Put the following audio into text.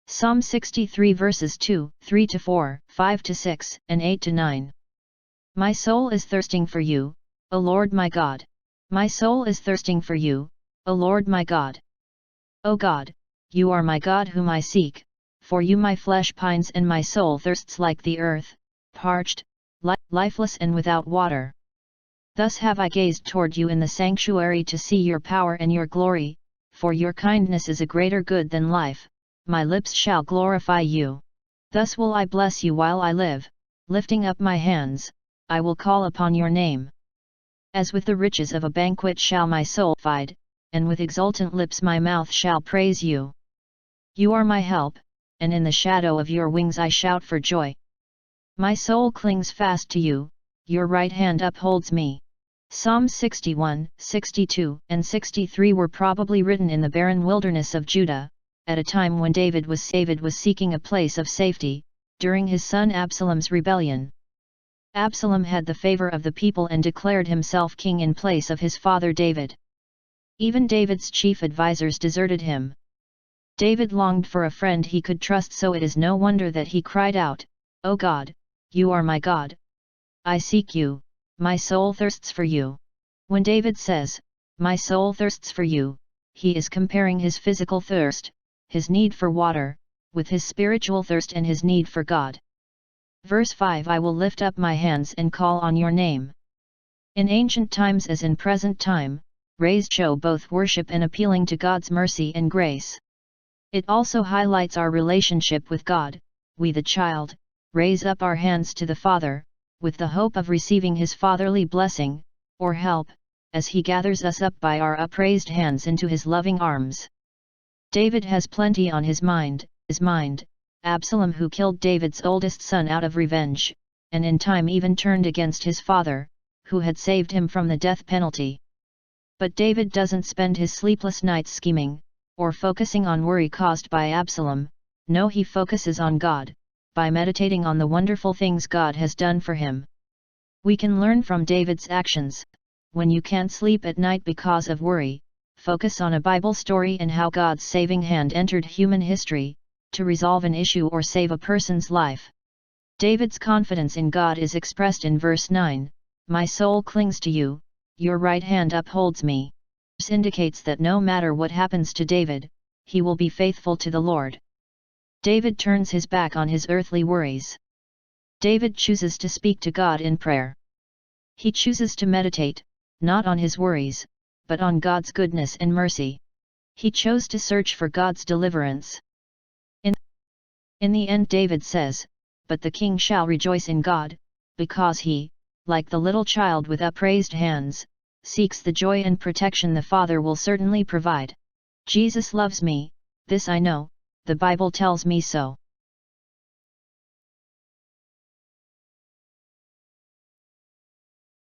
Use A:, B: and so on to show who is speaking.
A: Psalm 63 verses 2, 3-4, 5-6, and 8-9. My soul is thirsting for you, O Lord my God. My soul is thirsting for you, O Lord my God. O God, you are my God whom I seek, for you my flesh pines and my soul thirsts like the earth, parched, lifeless and without water. Thus have I gazed toward you in the sanctuary to see your power and your glory, for your kindness is a greater good than life. My lips shall glorify you. Thus will I bless you while I live, lifting up my hands, I will call upon your name. As with the riches of a banquet shall my soul feed, and with exultant lips my mouth shall praise you. You are my help, and in the shadow of your wings I shout for joy. My soul clings fast to you, your right hand upholds me. Psalms 61, 62, and 63 were probably written in the barren wilderness of Judah, at a time when David was seeking a place of safety, during his son Absalom's rebellion. Absalom had the favor of the people and declared himself king in place of his father David. Even David's chief advisers deserted him. David longed for a friend he could trust, so it is no wonder that he cried out, "O God, you are my God. I seek you, my soul thirsts for you." When David says, "My soul thirsts for you," he is comparing his physical thirst, his need for water, with his spiritual thirst and his need for God. Verse 5: I will lift up my hands and call on your name. In ancient times as in present time, raised show both worship and appealing to God's mercy and grace. It also highlights our relationship with God. We, the child, raise up our hands to the Father, with the hope of receiving His fatherly blessing, or help, as He gathers us up by our upraised hands into His loving arms. David has plenty on his mind, Absalom, who killed David's oldest son out of revenge, and in time even turned against his father, who had saved him from the death penalty. But David doesn't spend his sleepless nights scheming, or focusing on worry caused by Absalom. No, he focuses on God, by meditating on the wonderful things God has done for him. We can learn from David's actions. When you can't sleep at night because of worry, focus on a Bible story and how God's saving hand entered human history, to resolve an issue or save a person's life. David's confidence in God is expressed in verse 9, "My soul clings to you, your right hand upholds me." This indicates that no matter what happens to David, he will be faithful to the Lord. David turns his back on his earthly worries. David chooses to speak to God in prayer. He chooses to meditate, not on his worries, but on God's goodness and mercy. He chose to search for God's deliverance. In the end, David says, "But the king shall rejoice in God, because he, like the little child with upraised hands, seeks the joy and protection the Father will certainly provide." Jesus loves me, this I know, the Bible tells me so.